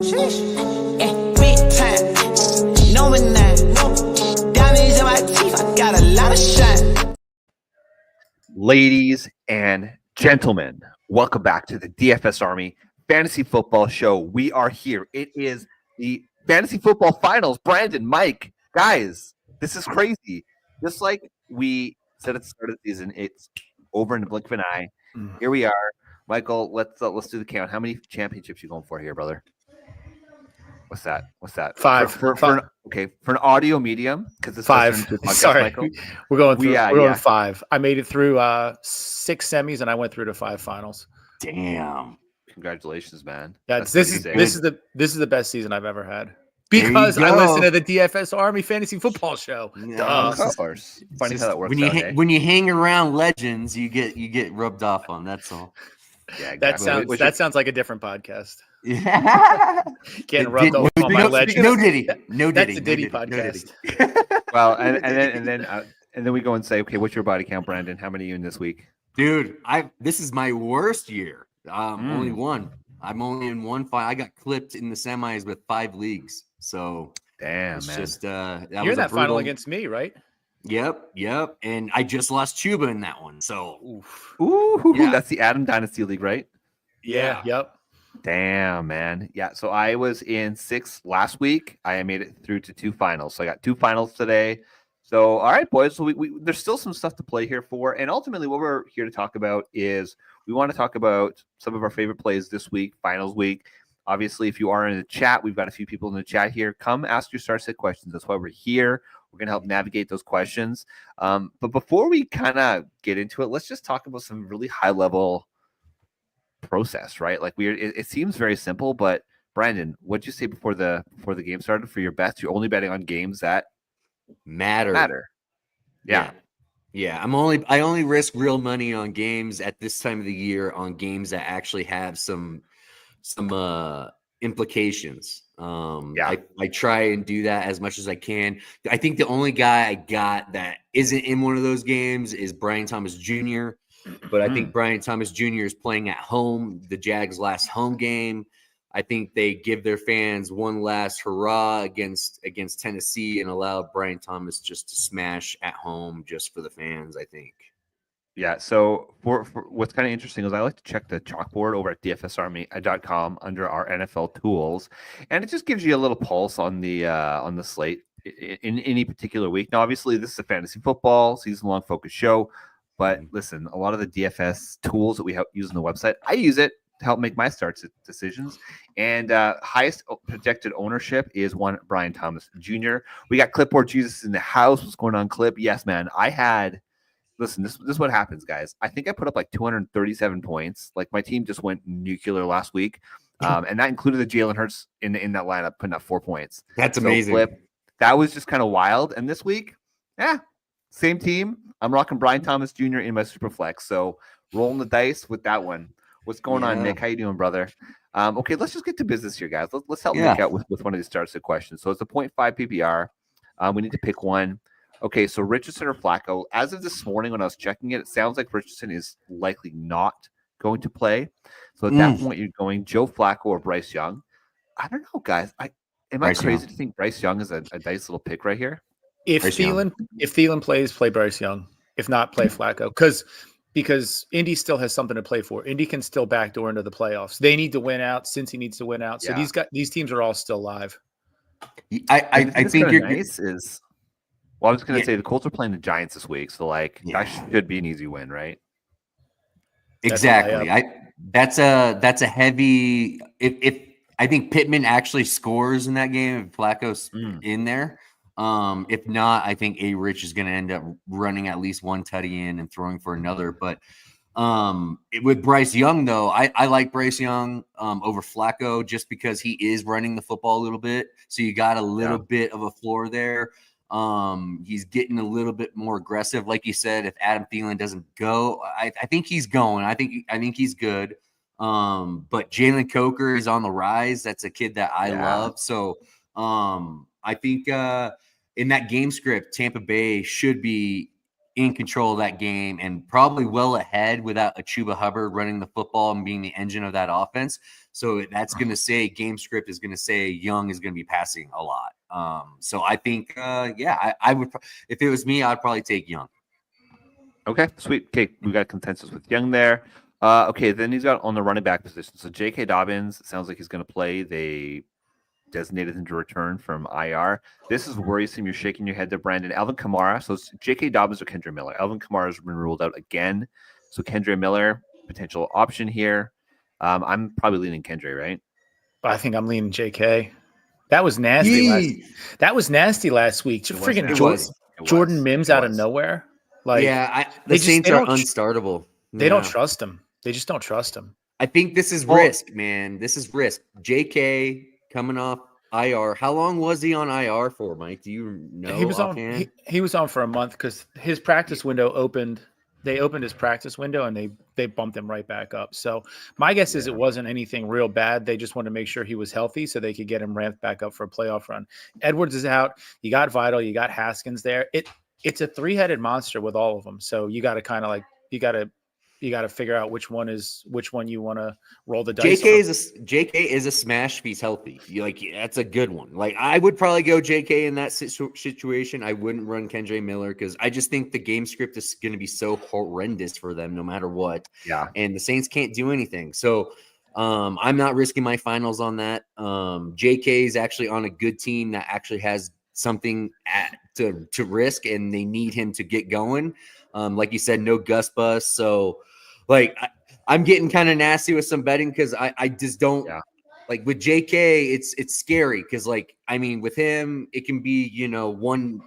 Sheesh. Yeah, big time. No one nine. Diamonds in my teeth. I got a lot of shine. Ladies and gentlemen, welcome back to the DFS Army Fantasy Football Show. We are here. It is the Fantasy Football Finals. Brandon, Mike, guys, this is crazy. Just like we said at the start of the season, it's over in the blink of an eye. Here we are. Michael, let's do the count. How many championships you going for here, brother? What's that? Five. For an audio medium, because this five. Podcast, Sorry, Michael. we're going 5. I made it through 6 semis and I went through to 5 finals. Damn! Congratulations, man. This is the best season I've ever had because I listen to the DFS Army Fantasy Football Show. No, of course. Funny how that works. When you hang around legends, you get rubbed off on. That's all. Yeah, exactly. That sounds like a different podcast. Yeah. Getting rubbed off on my legends. No Diddy. That's a Diddy podcast. Well, and then we go and say, okay, what's your body count, Brandon? How many are you in this week? Dude, this is my worst year. Only one. I'm only in one fight. I got clipped in the semis with 5 leagues. So damn, it's man. Just you're in that final against me, right? Yep. And I just lost Chuba in that one. So yeah. That's the Adam Dynasty League, right? Yeah. Yep. Damn, man. Yeah. So I was in 6 last week. I made it through to 2 finals. So I got 2 finals today. So all right, boys. So we there's still some stuff to play here for, and ultimately what we're here to talk about is we want to talk about some of our favorite plays this week, finals week. Obviously, if you are in the chat, we've got a few people in the chat here. Come ask your start set questions. That's why we're here. We're going to help navigate those questions. But before we kind of get into it, let's just talk about some really high-level process, right? Like it seems very simple, but Brandon, what'd you say before the game started for your bets? You're only betting on games that matter. Yeah. I only risk real money on games at this time of the year on games that actually have some implications. I try and do that as much as I can. I think the only guy I got that isn't in one of those games is Brian Thomas Jr. But I think Brian Thomas Jr. is playing at home, the Jags' last home game. I think they give their fans one last hurrah against Tennessee and allow Brian Thomas just to smash at home just for the fans, I think. Yeah, so for what's kind of interesting is I like to check the chalkboard over at dfsarmy.com under our NFL tools, and it just gives you a little pulse on the slate in any particular week. Now, obviously, this is a fantasy football season-long focus show, but listen, a lot of the DFS tools that we use on the website, I use it to help make my start decisions. And highest projected ownership is one Brian Thomas Jr. We got Clipboard Jesus in the house. What's going on, Clip? Yes, man. Listen, this is what happens, guys. I think I put up like 237 points. Like my team just went nuclear last week. And that included the Jalen Hurts in that lineup, putting up 4 points. That's amazing. Clip, that was just kind of wild. And this week, same team. I'm rocking Brian Thomas Jr. in my super flex. So rolling the dice with that one. What's going on, Nick? How you doing, brother? Okay, let's just get to business here, guys. Let's help Nick out with one of these starts of questions. So it's a 0.5 PPR. We need to pick one. Okay, so Richardson or Flacco. As of this morning when I was checking it, it sounds like Richardson is likely not going to play. So at that point, you're going Joe Flacco or Bryce Young. I don't know, guys. Am I crazy to think Bryce Young is a nice little pick right here? If Thielen plays, play Bryce Young. If not, play Flacco. Because Indy still has something to play for. Indy can still backdoor into the playoffs. They need to win out. Cincy needs to win out. So these teams are all still live. I think you're nice is. Well, I was going to say the Colts are playing the Giants this week, so that should be an easy win, right? Exactly. That's a heavy. If I think Pittman actually scores in that game, if Flacco's in there. If not, I think A. Rich is going to end up running at least one tutty in and throwing for another. But with Bryce Young, though, I like Bryce Young over Flacco just because he is running the football a little bit. So you got a little bit of a floor there. He's getting a little bit more aggressive. Like you said, if Adam Thielen doesn't go, I think he's going. I think he's good. But Jalen Coker is on the rise. That's a kid that I love. So I think in that game script, Tampa Bay should be in control of that game and probably well ahead without a Chuba Hubbard running the football and being the engine of that offense. So that's going to say game script is going to say Young is going to be passing a lot. So I think, I would, if it was me, I'd probably take Young. Okay, sweet. Okay, we got consensus with Young there. Okay, then he's got on the running back position. So J.K. Dobbins sounds like he's going to play. They designated him to return from IR. This is worrisome. You're shaking your head there, Brandon. Alvin Kamara. So it's J.K. Dobbins or Kendra Miller. Alvin Kamara has been ruled out again. So Kendra Miller, potential option here. I'm probably leaning Kendra, right? I think I'm leaning JK. That was nasty. That was nasty last week. Jordan Mims out of nowhere. Like, the Saints are unstartable. They don't trust him. They just don't trust him. I think this is risk, man. This is risk. JK coming off IR. How long was he on IR for, Mike? Do you know? He was on for a month because his practice window opened. They opened his practice window and they bumped him right back up. So my guess is it wasn't anything real bad. They just wanted to make sure he was healthy so they could get him ramped back up for a playoff run. Edwards is out. You got Vital. You got Haskins there. It's a three-headed monster with all of them. So you got to kind of like you got to figure out which one you want to roll the dice. JK is a smash if he's healthy. That's a good one. Like I would probably go JK in that situation. I wouldn't run Kendra Miller because I just think the game script is going to be so horrendous for them no matter what. Yeah, and the Saints can't do anything. So I'm not risking my finals on that. JK is actually on a good team that actually has something to risk, and they need him to get going. Like you said, no Gus Bus. So, I'm getting kind of nasty with some betting because I just don't like with JK. It's scary because with him, it can be one.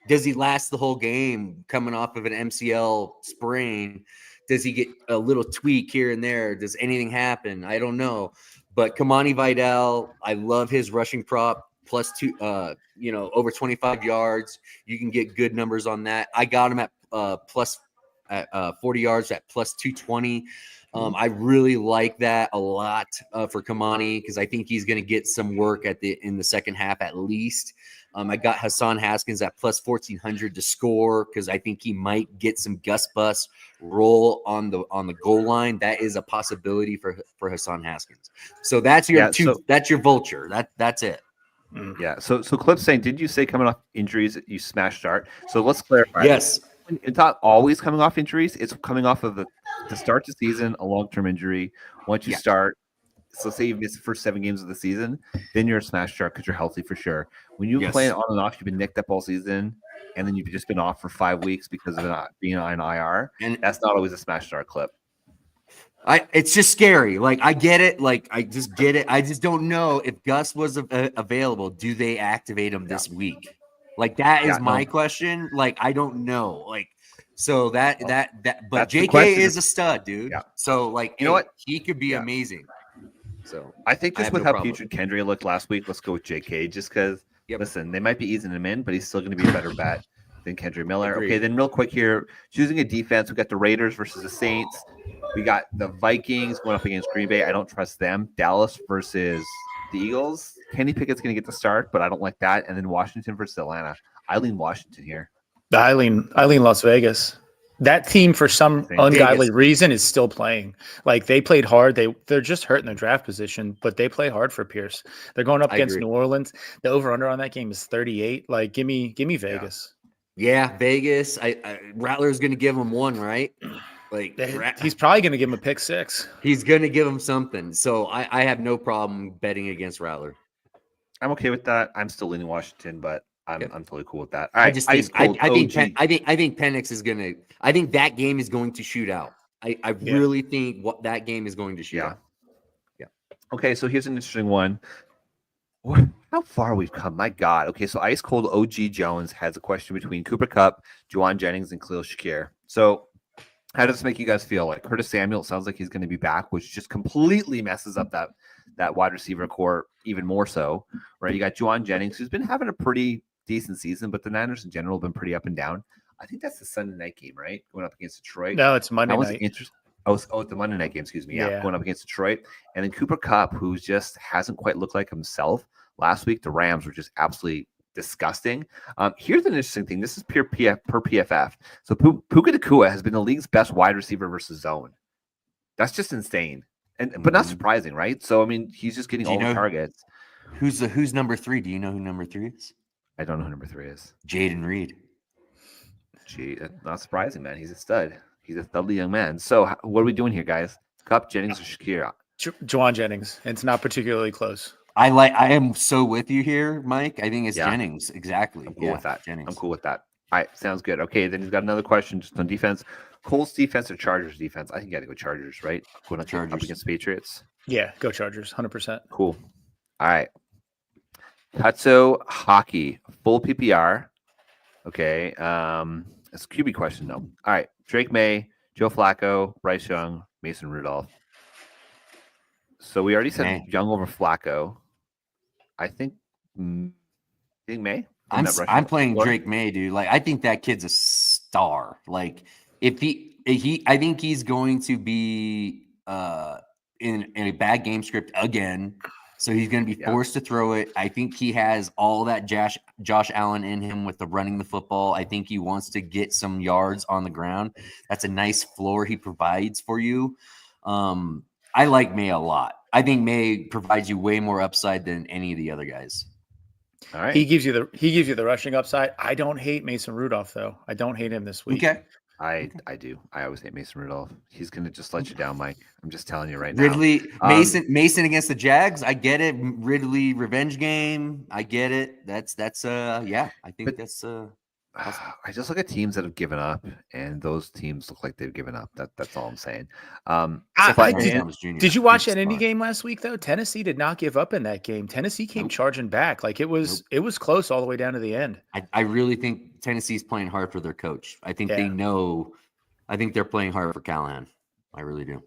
Does he last the whole game coming off of an MCL sprain? Does he get a little tweak here and there? Does anything happen? I don't know. But Kamani Vidal, I love his rushing prop. +2, over 25 yards. You can get good numbers on that. I got him at 40 yards at +220. I really like that a lot for Kamani because I think he's going to get some work in the second half at least. I got Hassan Haskins at +1400 to score because I think he might get some Gus Bus roll on the goal line. That is a possibility for Hassan Haskins. So that's your that's your vulture. That's it. Yeah. So Clip's saying, did you say coming off injuries you smash start? So let's clarify. Yes. It's not always coming off injuries. It's coming off of to start the season, a long-term injury. Once you start, so say you miss the first 7 games of the season, then you're a smash start because you're healthy for sure. When you play on and off, you've been nicked up all season, and then you've just been off for 5 weeks because of not being on IR. And that's not always a smash start clip. It's just scary. I get it. I just get it. I just don't know if Gus was available. Do they activate him this week? That is my question. I don't know. So but JK is a stud, dude. Yeah. So you know what? He could be amazing. So I think just with how putrid Kendra looked last week, let's go with JK just because. Listen, they might be easing him in, but he's still going to be a better bet than Kendra Miller. Agreed. Okay, then real quick here, choosing a defense, we got the Raiders versus the Saints. We got the Vikings going up against Green Bay. I don't trust them. Dallas versus the Eagles. Kenny Pickett's going to get the start, but I don't like that. And then Washington versus Atlanta. I lean Washington here. I lean Las Vegas. That team, for some ungodly reason, is still playing. They played hard. They're just hurt in their draft position, but they play hard for Pierce. They're going up against New Orleans. The over/under on that game is 38. Give me Vegas. Yeah, Vegas. Rattler's going to give them one, right? He's probably going to give him a pick 6. He's going to give him something. So I have no problem betting against Rattler. I'm okay with that. I'm still leaning Washington, but I'm totally cool with that. I think Penix is going to. I think that game is going to shoot out. I really think that game is going to shoot out. Yeah. Okay, so here's an interesting one. How far we've come, my God. Okay, so Ice Cold OG Jones has a question between Cooper Kupp, Juwan Jennings, and Khalil Shakir. So how does this make you guys feel? Curtis Samuel, it sounds like he's going to be back, which just completely messes up that wide receiver core even more so, right? You got Juwan Jennings, who's been having a pretty decent season, but the Niners in general have been pretty up and down. I think that's the Sunday night game, right? Going up against Detroit. No, it's Monday night. It's the Monday night game, excuse me. Yeah, going up against Detroit. And then Cooper Kupp, who just hasn't quite looked like himself. Last week, the Rams were just absolutely disgusting. Here's an interesting thing. This is pure per PFF. So Puka Nacua has been the league's best wide receiver versus zone. That's just insane, but not surprising, right? So I mean, he's just getting all the targets. Who's number 3? Do you know who number 3 is? I don't know who number 3 is. Jaden Reed. Gee, not surprising, man. He's a stud. He's a studly young man. So what are we doing here, guys? Cup, Jennings, or Shakira? Juwan Jennings. It's not particularly close. I am so with you here, Mike. I think it's Jennings. Exactly. I'm cool with that. Jennings. I'm cool with that. All right, sounds good. Okay, then he's got another question just on defense. Colts defense or Chargers defense? I think you got to go Chargers, right? Going up against Patriots. Yeah, go Chargers, 100%. Cool. All right. Cutso hockey, full PPR. Okay. It's a QB question though. All right. Drake May, Joe Flacco, Bryce Young, Mason Rudolph. So we already said Young over Flacco. I think May. I'm playing Drake May, dude. Like, I think that kid's a star. Like, if I think he's going to be in a bad game script again. So he's going to be forced to throw it. I think he has all that Josh Allen in him with the running the football. I think he wants to get some yards on the ground. That's a nice floor he provides for you. I like May a lot. I think May provides you way more upside than any of the other guys. All right. He gives you the rushing upside. I don't hate Mason Rudolph though. I don't hate him this week. Okay. I do. I always hate Mason Rudolph. He's going to just let you down, Mike. I'm just telling you right Ridley, now. Mason against the Jags. I get it. Ridley revenge game. I get it. That's I think that's I just look at teams that have given up, and those teams look like they've given up. That's all I'm saying. Did you watch that Indy game last week though? Tennessee did not give up in that game. Tennessee came charging back. Like it was close all the way down to the end. I really think Tennessee's playing hard for their coach. I think they know. I think they're playing hard for Callahan. I really do.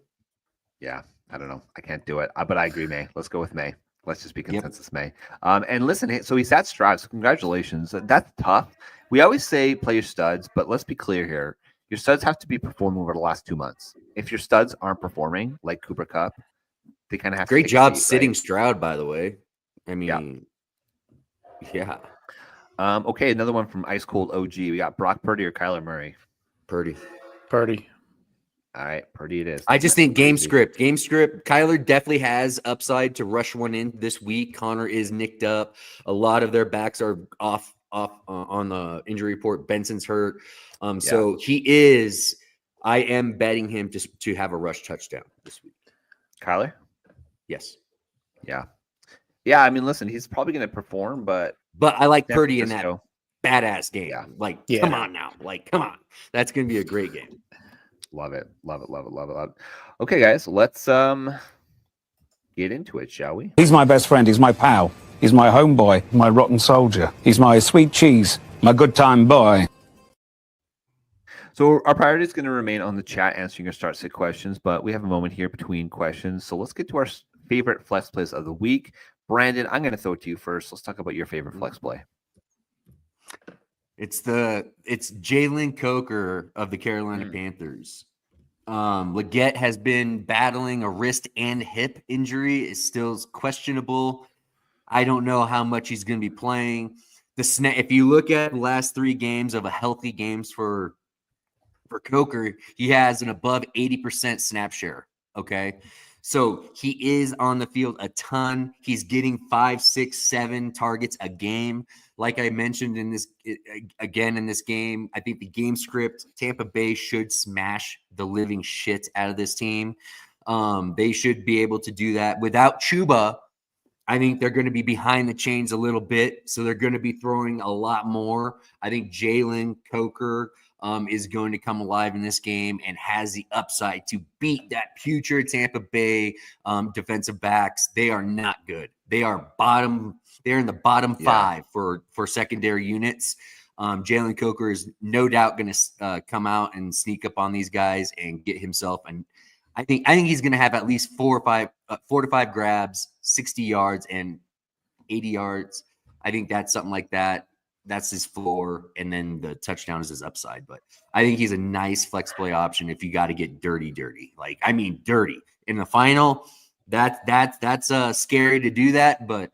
Yeah, I don't know. I can't do it, but I agree, May. Let's go with May. Let's just be consensus, May. And listen, so he's at Stroud. So congratulations. That's tough. We always say play your studs, but let's be clear here. Your studs have to be performing over the last 2 months. If your studs aren't performing, like Cooper Kupp, they kind of have great to job sitting Stroud, by the way. I mean, yeah. Okay, another one from Ice Cold OG. We got Brock Purdy or Kyler Murray. Purdy. All right, Purdy it is. I just think game script. Kyler definitely has upside to rush one in this week. Connor is nicked up. A lot of their backs are off on the injury report. Benson's hurt. So he is. I am betting him to have a rush touchdown this week. Kyler? Yes. Yeah. Yeah. I mean, listen, he's probably going to perform, but I like Purdy in that badass game. Yeah. Come on now. Come on. That's going to be a great game. Love it. Okay, guys, let's get into it, shall we? He's my best friend. He's my pal. He's my homeboy, my rotten soldier. He's my sweet cheese, my good time boy. So our priority is going to remain on the chat answering your start sit questions, but we have a moment here between questions. So let's get to our favorite flex plays of the week. Brandon, I'm going to throw it to you first. Let's talk about your favorite flex play. It's Jalen Coker of the Carolina Panthers. Leggett has been battling a wrist and hip injury. It's still questionable. I don't know how much he's going to be playing. If you look at the last 3 games of a healthy games for Coker, he has an above 80% snap share. Okay. So he is on the field a ton. He's getting 5, 6, 7 targets a game. Like I mentioned in this game, I think the game script, Tampa Bay should smash the living shit out of this team. They should be able to do that. Without Chuba, I think they're going to be behind the chains a little bit. So they're going to be throwing a lot more. I think Jalen Coker is going to come alive in this game and has the upside to beat that putrid Tampa Bay defensive backs. They are not good. They are bottom. They're in the bottom 5 for secondary units. Jalen Coker is no doubt going to come out and sneak up on these guys and get himself. And I think he's going to have at least 4 to 5 grabs, 60 yards and 80 yards. I think that's something like that. That's his floor, and then the touchdown is his upside. But I think he's a nice flex play option if you got to get dirty. Like, I mean, dirty in the final. That's scary to do that, but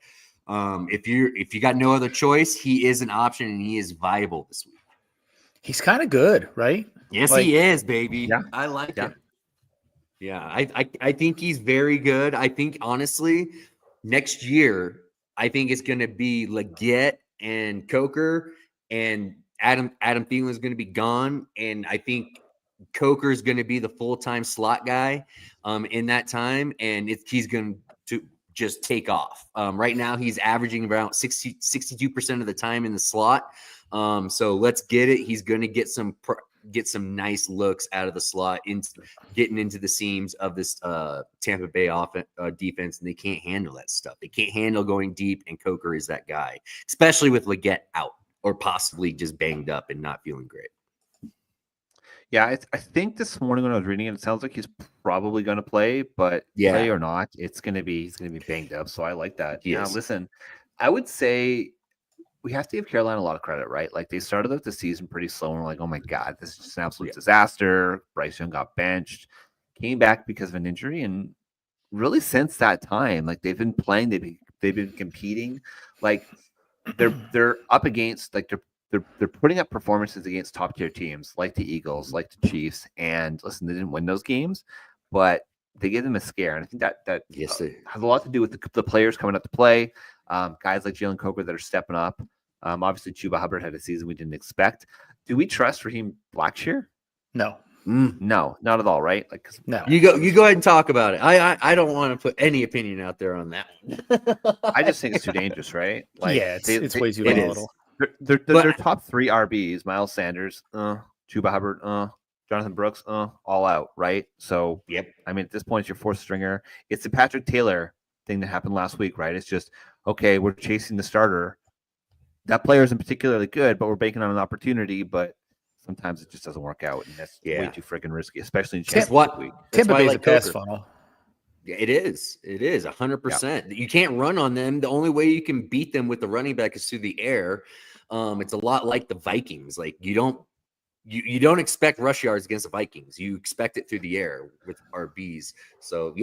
If you got no other choice, he is an option and he is viable this week. He's kind of good, right? Yes, Like- he is, baby. Yeah. I like Yeah. him. Yeah, I think he's very good. I think honestly, next year, I think it's going to be Leggett and Coker, and Adam Thielen is going to be gone, and I think Coker is going to be the full-time slot guy in that time, and he's going to just take off. Right now, he's averaging around 62% of the time in the slot. So let's get it. He's going to get some nice looks out of the slot, getting into the seams of this Tampa Bay defense, and they can't handle that stuff. They can't handle going deep, and Coker is that guy, especially with Leggett out or possibly just banged up and not feeling great. Yeah, I think this morning when I was reading it, it sounds like he's probably going to play, but play or not, he's going to be banged up. So I like that. Listen, I would say we have to give Carolina a lot of credit, right? Like they started out the season pretty slow, and we're like, oh my god, this is just an absolute disaster. Bryce Young got benched, came back because of an injury, and really since that time, like they've been playing, they've been competing, like they're up against like they're putting up performances against top tier teams like the Eagles, like the Chiefs. And listen, they didn't win those games, but they gave them a scare. And I think that has a lot to do with the players coming up to play. Guys like Jalen Coker that are stepping up. Obviously, Chuba Hubbard had a season we didn't expect. Do we trust Raheem Blackshear? No. No, not at all, right? Like, no. You go ahead and talk about it. I don't want to put any opinion out there on that one. I just think it's too dangerous, right? Like, yeah, it's way too volatile. They're top 3 RBs: Miles Sanders, Chuba Hubbard, Jonathan Brooks, all out, right? So, I mean, at this point, it's your 4th stringer. It's the Patrick Taylor thing that happened last week, right? It's just, okay, we're chasing the starter. That player isn't particularly good, but we're banking on an opportunity. But sometimes it just doesn't work out, and that's way too freaking risky, especially in championship week. Tampa Bay's a pass funnel. Yeah, it is 100%. You can't run on them. The only way you can beat them with the running back is through the air. It's a lot like the Vikings. Like you don't expect rush yards against the Vikings. You expect it through the air with RBs. So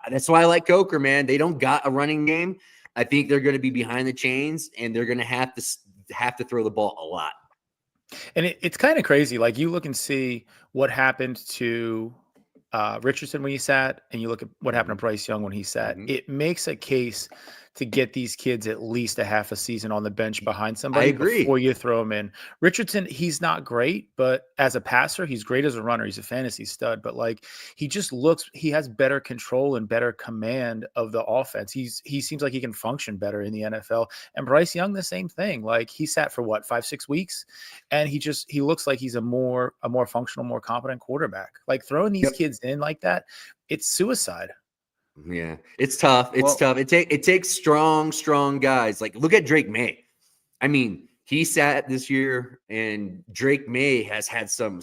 that's why I like Coker, man. They don't got a running game. I think they're going to be behind the chains, and they're going to have to throw the ball a lot. And it's kind of crazy. Like you look and see what happened to Richardson when he sat, and you look at what happened to Bryce Young when he sat. It makes a case to get these kids at least a half a season on the bench behind somebody before you throw them in. Richardson, he's not great, but as a passer, he's great as a runner. He's a fantasy stud, but like he has better control and better command of the offense. He seems like he can function better in the NFL. And Bryce Young, the same thing. Like he sat for 5-6 weeks, and he looks like he's a more functional, more competent quarterback. Like throwing these kids in like that, it's suicide. Yeah, it's tough. It's tough. It takes strong guys. Like look at Drake May. I mean, he sat this year, and Drake May has had some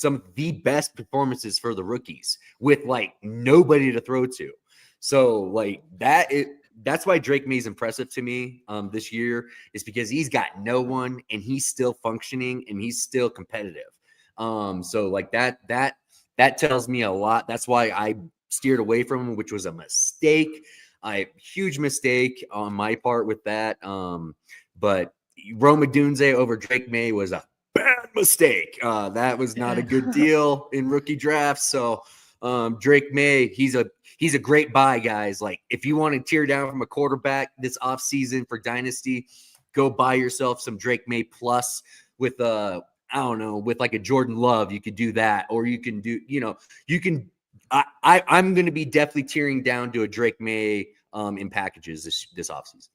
of the best performances for the rookies with like nobody to throw to. So like that's why Drake May is impressive to me this year, is because he's got no one, and he's still functioning, and he's still competitive. So like that tells me a lot. That's why I steered away from him, which was a mistake. Huge mistake on my part with that. But Rome Odunze over Drake May was a bad mistake. That was not a good deal in rookie drafts. So Drake May, he's a great buy, guys. Like if you want to tear down from a quarterback this offseason for Dynasty, go buy yourself some Drake May plus with with like a Jordan Love. You could do that, or you can do, I'm going to be definitely tearing down to a Drake May in packages this offseason.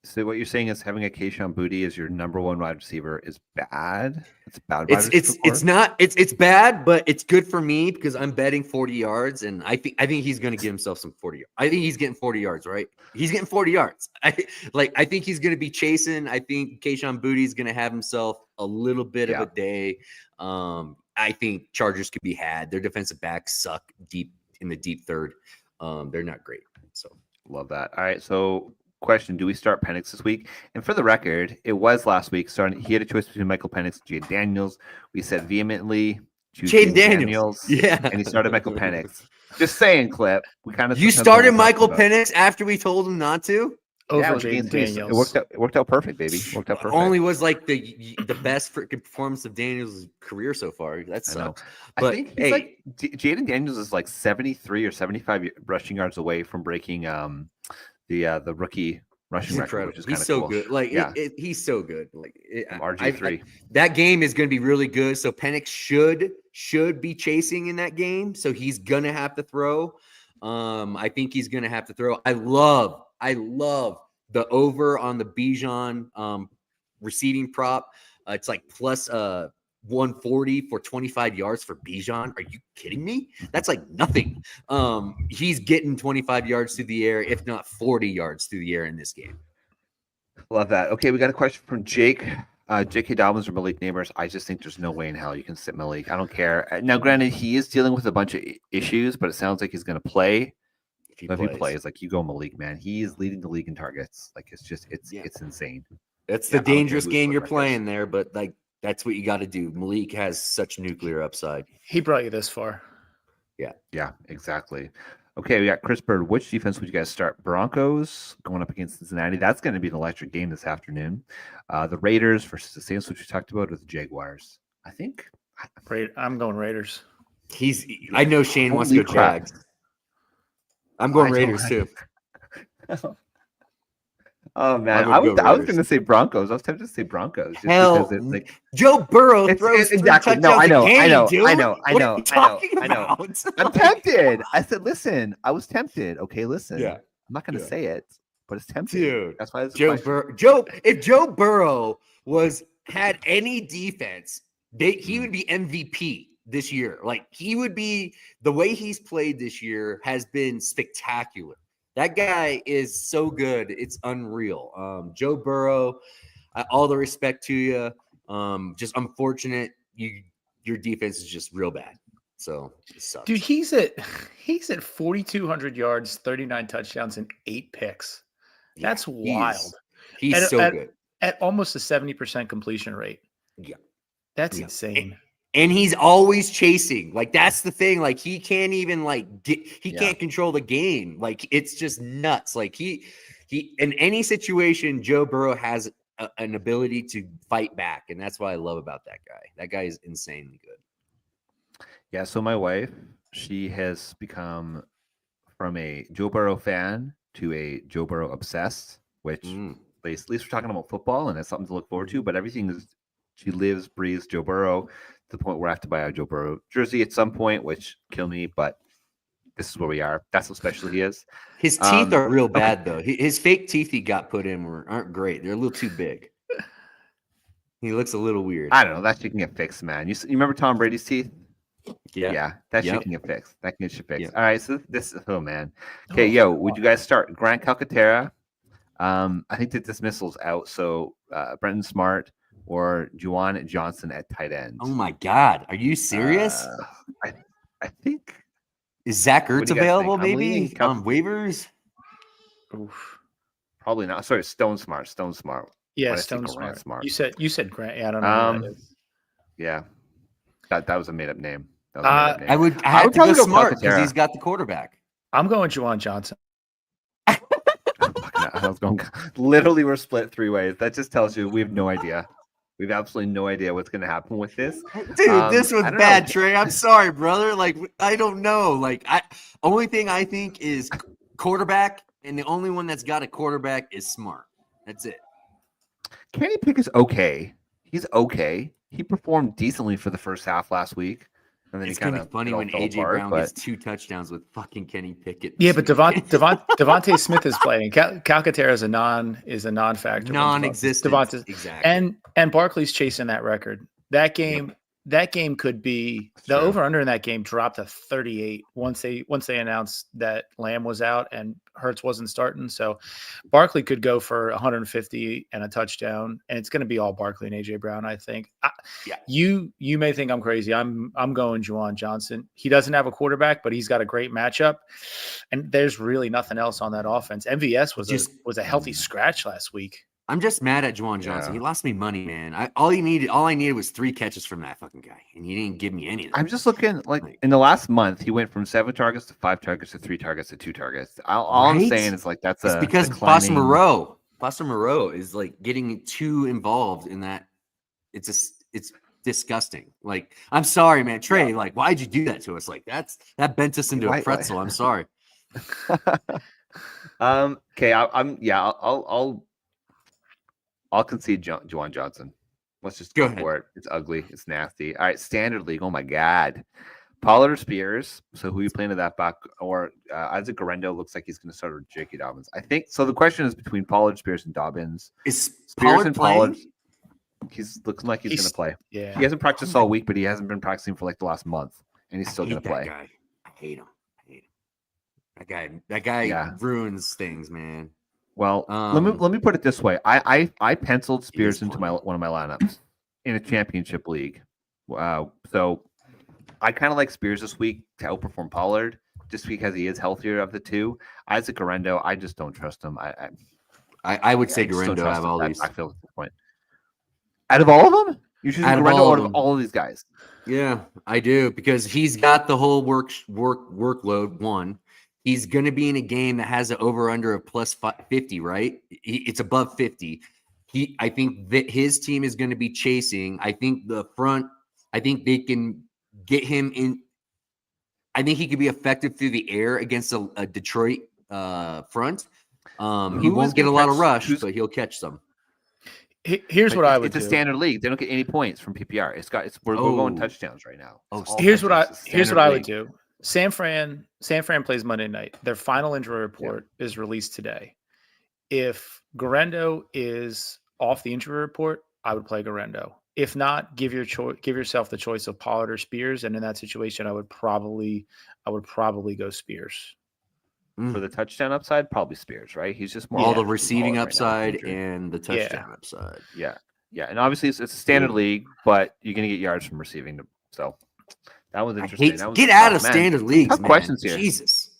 So what you're saying is having a Keyshawn Boutte as your number 1 wide receiver is bad? It's bad. It's bad, but it's good for me because I'm betting 40 yards, and I think he's going to give himself some 40 yards. I think he's getting 40 yards, right? He's getting 40 yards. I think he's going to be chasing. I think Keyshawn Boutte is going to have himself a little bit of a day. I think Chargers could be had. Their defensive backs suck deep in the deep third. They're not great. So love that. All right. So question, do we start Penix this week? And for the record, it was last week. He had a choice between Michael Penix and Jay Daniels. We said vehemently choose Jaden Jaden Daniels. Yeah. and he started Michael Penix. Just saying, Clip. We kind of You started Michael Penix after we told him not to? Over Yeah, it was game Jaden 3. So Daniels. it worked out perfect, baby. Worked out perfect. Only was like the best freaking performance of Daniels' career so far. That sucks. I think he's like Jaden Daniels is like 73 or 75 rushing yards away from breaking the rookie rushing record, which is kind of he's so cool. good. Like yeah, he's so good. Like RG3. That game is going to be really good. So Penix should be chasing in that game. So he's gonna have to throw. I think he's gonna have to throw. I love the over on the Bijan receiving prop. It's like plus 140 for 25 yards for Bijan. Are you kidding me? That's like nothing. He's getting 25 yards through the air, if not 40 yards through the air in this game. Love that. Okay, we got a question from Jake. J.K. Dobbins or Malik Neighbors. I just think there's no way in hell you can sit Malik. I don't care. Now, granted, he is dealing with a bunch of issues, but it sounds like he's going to play. If he plays, like you go Malik, man. He is leading the league in targets. Like it's insane. That's the dangerous game you're playing there, but like that's what you got to do. Malik has such nuclear upside. He brought you this far. Yeah, exactly. Okay, we got Chris Bird. Which defense would you guys start? Broncos going up against Cincinnati. That's going to be an electric game this afternoon. The Raiders versus the Saints, which we talked about, with the Jaguars. I think I'm going Raiders. I know Shane wants to go Jags. I'm going Raiders too. Oh man, I was going to say Broncos. I was tempted to say Broncos. Just because it's like Joe Burrow throws exactly. No, I know. I'm I'm tempted. I said, listen, I was tempted. Okay, listen. Yeah. I'm not going to say it, but it's tempting. Dude, that's why it's if Joe Burrow had any defense, he would be MVP this year. Like he would be. The way he's played this year has been spectacular. That guy is so good. It's unreal. Joe Burrow, all the respect to you. Just unfortunate. Your defense is just real bad. So it sucks. Dude, he's at 4,200 yards, 39 touchdowns, and 8 picks. That's wild. He's so good. At almost a 70% completion rate. Yeah. That's insane. And he's always chasing. Like that's the thing. Like he can't even can't control the game. Like it's just nuts. Like he in any situation, Joe Burrow has an ability to fight back, and that's what I love about that guy. That guy is insanely good. Yeah. So my wife, she has become from a Joe Burrow fan to a Joe Burrow obsessed. Which at least we're talking about football, and it's something to look forward to. But everything is. She lives, breathes Joe Burrow to the point where I have to buy a Joe Burrow jersey at some point, which kill me, but this is where we are. That's how special he is. His teeth are real bad, though. His fake teeth he got put in aren't great. They're a little too big. He looks a little weird. I don't know. That shit can get fixed, man. You remember Tom Brady's teeth? Yeah. That shit can get fixed. That can get fixed. All right, so this – oh, man. Okay, would you guys start Grant Calcaterra? I think the dismissal's out, so Brenton Smart – or Juwan Johnson at tight end. Oh my God. Are you serious? I think. Is Zach Ertz available maybe on waivers? Oof. Probably not. Sorry, Stone Smart. Yeah, Stone Smart. You said Grant. Yeah, I don't know who that is. Yeah. That was a made-up name. I would to go Smart because he's got the quarterback. I'm going Juwan Johnson. I was going literally we're split 3 ways. That just tells you we have no idea. We have absolutely no idea what's going to happen with this. Dude, this was bad, Trey. I'm sorry, brother. Like, I don't know. Like, only thing I think is quarterback, and the only one that's got a quarterback is Smart. That's it. Kenny Pick is okay. He's okay. He performed decently for the first half last week. And then it's going to be funny when A.J. Brown gets 2 touchdowns with fucking Kenny Pickett. Yeah, but Devontae Smith is playing. Calcaterra is a non-factor. Non-existent. Exactly. And Barkley's chasing that record. That game could be the over-under in that game dropped to 38 once they announced that Lamb was out and Hurts wasn't starting. So Barkley could go for 150 and a touchdown, and it's going to be all Barkley and AJ Brown, I think. You may think I'm crazy. I'm going Juwan Johnson. He doesn't have a quarterback, but he's got a great matchup, and there's really nothing else on that offense. MVS was a healthy scratch last week. I'm just mad at Juwan Johnson. He lost me money, man. All I needed was 3 catches from that fucking guy, and he didn't give me any of that. I'm just looking in the last month, he went from 7 targets to 5 targets to 3 targets to 2 targets. All I'm saying is like it's because declining... Foster Moreau is like getting too involved in that. It's disgusting. Like, I'm sorry, man, Trey. Like, why'd you do that to us? Like, that bent us into a pretzel. I'm sorry. Okay, I'll concede Juwan Johnson. Let's just go for it. It's ugly. It's nasty. All right, standard league. Oh my god, Pollard or Spears. So who are you playing to that back? Or Isaac Garendo looks like he's going to start with J.K. Dobbins. I think so. The question is between Pollard, Spears, and Dobbins. Is Spears and Pollard? He's looking like he's going to play. Yeah, he hasn't practiced all week, but he hasn't been practicing for like the last month, and he's still going to play. Guy. I hate him. That guy ruins things, man. Well, let me put it this way. I penciled Spears into one of my lineups in a championship league. Wow. So I kind of like Spears this week to outperform Pollard just because he is healthier of the two. Isaac Garendo, I just don't trust him. I would say Garendo out of all these. I feel at this point. Out of all of them? You're choosing Garendo out of all of these guys? Yeah, I do, because he's got the whole workload. One, he's going to be in a game that has an over/under of plus 50, right? It's above 50. I think that his team is going to be chasing. I think the front. I think they can get him in. I think he could be effective through the air against a Detroit front. He won't get a lot of rush, but he'll catch some. Here's what I would do. It's a standard league. They don't get any points from PPR. We're going touchdowns right now. Here's what I would do. San Fran plays Monday night. Their final injury report is released today. If Garendo is off the injury report, I would play Garendo. If not, give yourself the choice of Pollard or Spears. And in that situation, I would probably go Spears. For the touchdown upside, probably Spears, right? He's just more all the receiving upside and the touchdown upside. Yeah. And obviously it's a standard league, but you're gonna get yards from receiving. So that was interesting. Get out of standard leagues. Tough questions here. Jesus.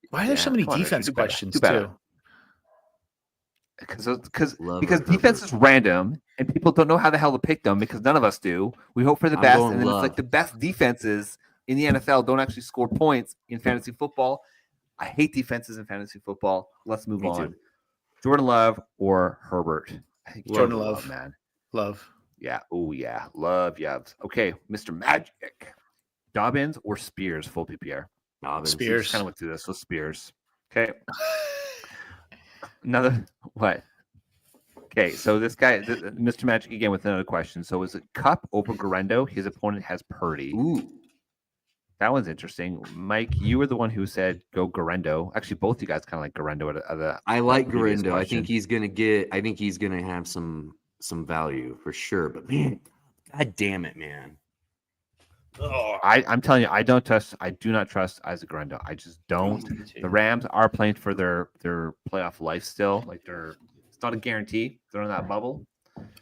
Why are there so many defense questions too? Because defense is random and people don't know how the hell to pick them because none of us do. We hope for the best, and then it's like the best defenses in the NFL don't actually score points in fantasy football. I hate defenses in fantasy football. Let's move on. Too. Jordan Love or Herbert? I think Jordan Love, man. Love. Yeah. Oh, yeah. Love, Yubs. Okay, Mr. Magic. Dobbins or Spears, full PPR? Dobbins. Spears. Kind of went through this. So Spears. Okay. Another, what? Okay, so this guy, Mr. Magic, again with another question. So is it Cup over Garendo? His opponent has Purdy. Ooh. That one's interesting. Mike, you were the one who said go Garendo. Actually, both you guys kind of like Garendo. I like Garendo. I think he's gonna have some value for sure. But man, god damn it, man. Oh, I'm telling you, I do not trust Isaac Garendo. I just don't. The Rams are playing for their playoff life still. Like it's not a guarantee. They're in that bubble.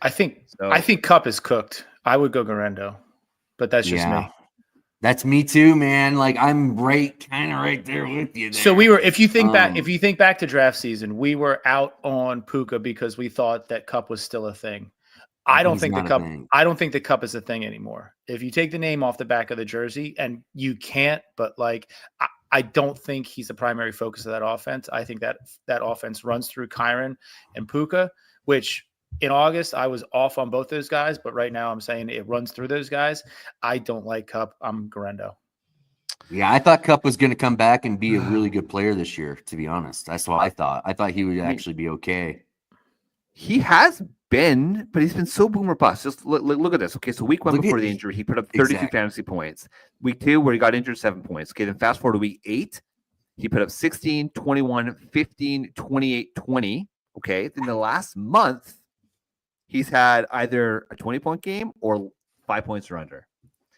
I think Cup is cooked. I would go Garendo, but that's just me. That's me too, man. Like I'm kind of right there with you. There. So we were, if you think back to draft season, we were out on Puka because we thought that Cup was still a thing. I don't think the Cup is a thing anymore. If you take the name off the back of the jersey, and you can't, but like I don't think he's the primary focus of that offense. I think that offense runs through Kyren and Puka, which in August I was off on both those guys, but right now I'm saying it runs through those guys. I don't like Cup. I'm Garendo. Yeah, I thought Cup was going to come back and be a really good player this year, to be honest. That's what I thought. I thought he would actually be okay. He has been, but he's been so boomer bust. Just look at this. Okay, so week 1 before the injury, he put up 32 fantasy points. Week 2, where he got injured, 7 points. Okay, then fast forward to week 8, he put up 16, 21, 15, 28, 20. Okay, then the last month, he's had either a 20-point game or 5 points or under.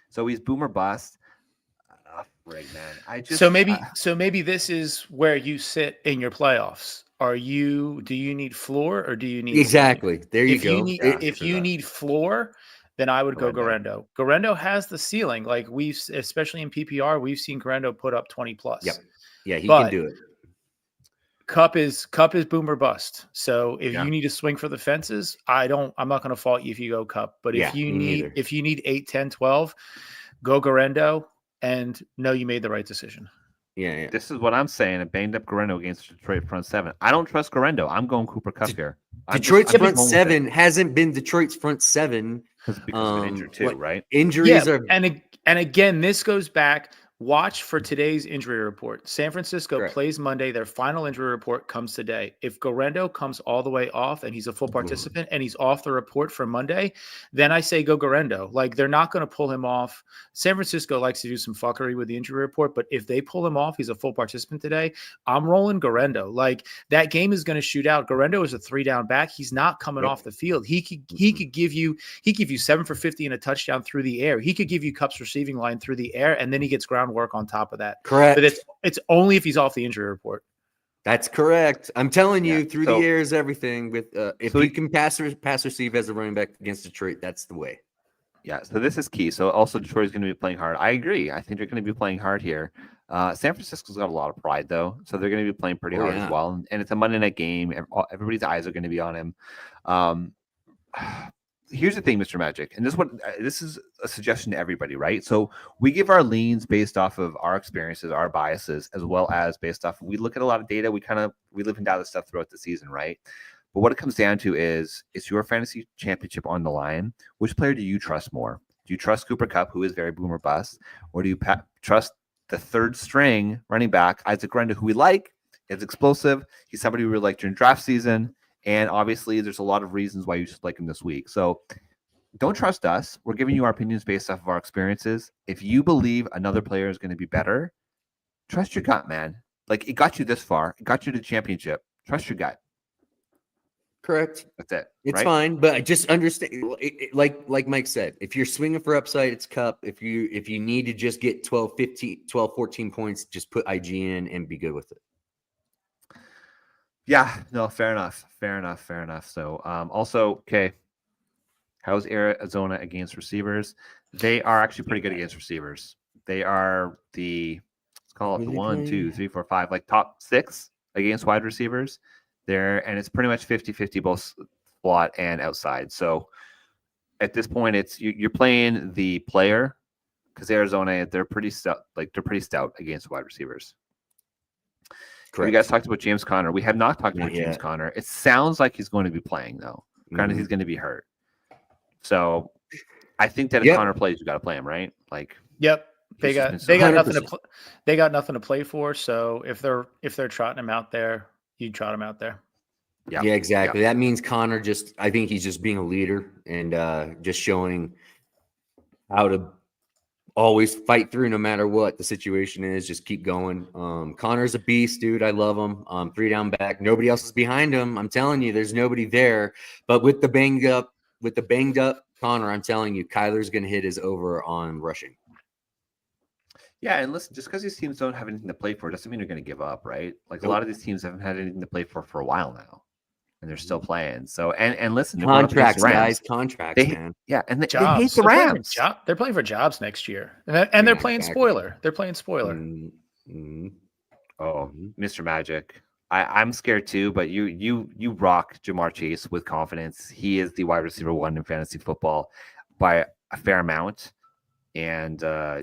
So he's boomer bust. Right, man. So maybe this is where you sit in your playoffs. Do you need floor or do you need exactly ceiling? There you go. If you need floor, then I would go Garendo. Garendo has the ceiling. Like especially in PPR, we've seen Garendo put up 20 plus. Yep. Yeah, he can do it. Cup is boom or bust. So if Yeah. you need to swing for the fences, I'm not going to fault you if you go Cup. But Yeah, if you me need neither. 8, 10, 12, go Garendo and know you made the right decision. Yeah. This is what I'm saying. A banged up Garendo against Detroit front seven. I don't trust Garendo. I'm going Cooper Cup here. Detroit's I'm front going with it. seven hasn't been Detroit's front seven because of an injury too, right? Injuries are and again, this goes back. Watch for today's injury report. San Francisco Correct. plays Monday. Their final injury report comes today. If Garendo comes all the way off and he's a full participant and he's off the report for Monday, then I say go Garendo. Like, they're not going to pull him off. San Francisco likes to do some fuckery with the injury report, but if they pull him off, he's a full participant today, I'm rolling Garendo. Like, that game is going to shoot out. Garendo is a 3-down back. He's not coming off the field. He could give you 7 for 50 and a touchdown through the air. He could give you Cup's receiving line through the air, and then he gets groundwork on top of that. correct. But it's only if he's off the injury report. That's correct. I'm telling you, Yeah, through so- the air is everything. With if so you can pass receive as a running back against Detroit, that's the way. Yeah, so this is key. So also Detroit is going to be playing hard. I agree. I think they're going to be playing hard here. San Francisco's got a lot of pride though, so they're going to be playing pretty hard as well. And it's a Monday night game. Everybody's eyes are going to be on him. Here's the thing, Mr. Magic, and this is a suggestion to everybody, right? So we give our leans based off of our experiences, our biases, as well as based off. We look at a lot of data. We live and die this stuff throughout the season, right? But what it comes down to is, it's your fantasy championship on the line. Which player do you trust more? Do you trust Cooper Kupp, who is very boomer bust, or do you trust the third string running back, Isaac Garendo, who we like? Is explosive. He's somebody we really like during draft season. And obviously, there's a lot of reasons why you should like him this week. So don't trust us. We're giving you our opinions based off of our experiences. If you believe another player is going to be better, trust your gut, man. Like, it got you this far. It got you to the championship. Trust your gut. Correct. That's it. It's right? fine, but I just understand. Like Mike said, if you're swinging for upside, it's Cup. If you need to just get 12, 14 points, just put IG in and be good with it. Yeah, no, fair enough. So, also, okay, how's Arizona against receivers? They are actually pretty good against receivers. They are let's call it the 1, 2, 3, 4, 5, like top 6 against wide receivers there, and it's pretty much 50-50 both slot and outside. So at this point, it's you're playing the player, because Arizona, they're pretty stout against wide receivers. Correct. You guys talked about James Conner. We have not talked about James yet. Conner. It sounds like he's going to be playing, though. Granted, he's going to be hurt. So I think that if Conner plays, you got to play him, right? Like, yep, they got nothing to play for. So if they're trotting him out there, you trot him out there. Yeah, exactly. That means Conner I think he's just being a leader and just showing how to always fight through no matter what the situation is. Just keep going. Connor's a beast, dude. I love him. 3-down back. Nobody else is behind him. I'm telling you, there's nobody there. But with the banged up Connor, I'm telling you, Kyler's going to hit his over on rushing. Yeah, and listen, just because these teams don't have anything to play for doesn't mean they're going to give up, right? Like, a lot of these teams haven't had anything to play for a while now, and they're still playing. So, and listen, contracts, guys, contracts, man. Yeah, and they hate the Rams. They're playing for jobs next year, and they're playing spoiler. They're playing spoiler. Oh, Mr. Magic, I'm scared too, but you rock Jamar Chase with confidence. He is the wide receiver 1 in fantasy football by a fair amount, and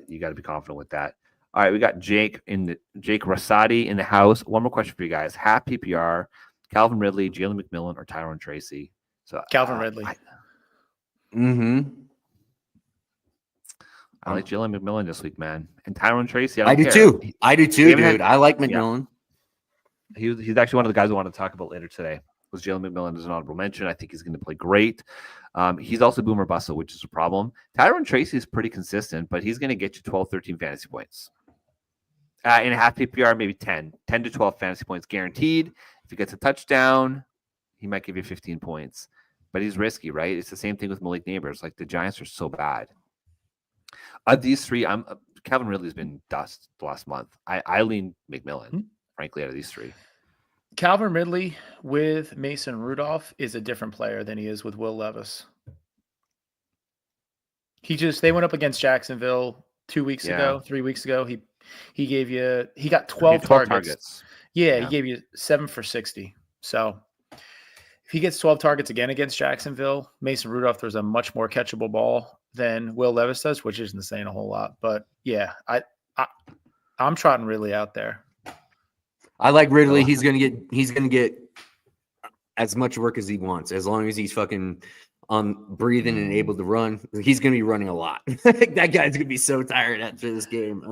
you got to be confident with that. All right, we got Jake Rosati in the house. One more question for you guys: half PPR, Calvin Ridley, Jalen McMillan, or Tyrone Tracy? So Calvin Ridley. I like Jalen McMillan this week, man, and Tyrone Tracy. I do too, dude. I like McMillan. Yeah. He's actually one of the guys I wanted to talk about later today. Was Jalen McMillan as an honorable mention? I think he's going to play great. He's also boomer bustle, which is a problem. Tyrone Tracy is pretty consistent, but he's going to get you 12, 13 fantasy points. In a half PPR, maybe 10 to 12 fantasy points guaranteed. If he gets a touchdown, he might give you 15 points. But he's risky, right? It's the same thing with Malik Neighbors. Like, the Giants are so bad. Of these three, Calvin Ridley's been dust the last month. I lean McMillan, frankly, out of these three. Calvin Ridley with Mason Rudolph is a different player than he is with Will Levis. They went up against Jacksonville 3 weeks ago. He got 12 targets. Yeah, he gave you 7 for 60. So if he gets 12 targets again against Jacksonville, Mason Rudolph throws a much more catchable ball than Will Levis does, which isn't saying a whole lot. But yeah, I'm trotting Ridley out there. I like Ridley. He's gonna get as much work as he wants, as long as he's fucking breathing and able to run. He's gonna be running a lot. That guy's gonna be so tired after this game.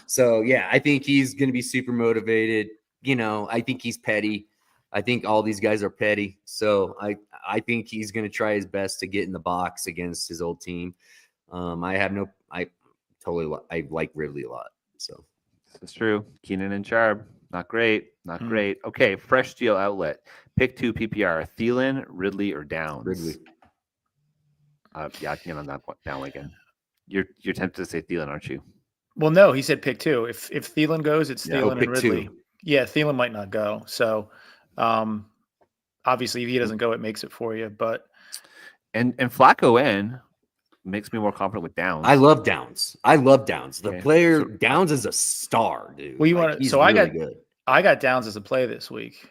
So yeah, I think he's gonna be super motivated. I think he's petty. I think all these guys are petty. So I think he's gonna try his best to get in the box against his old team. I like Ridley a lot. So it's true. Keenan and Sharp. Not great. Not great. Okay, fresh deal outlet. Pick 2 PPR. Thielen, Ridley, or Downs? Ridley. Yeah, I can get on that bandwagon. You're tempted to say Thielen, aren't you? Well, no, he said pick 2. If Thielen goes, it's Thielen and Ridley. 2. Yeah, Thielen might not go. So obviously if he doesn't go, it makes it for you. But and Flacco in makes me more confident with Downs. I love Downs. The player Downs is a star, dude. Well, you want to? So really good. I got Downs as a play this week.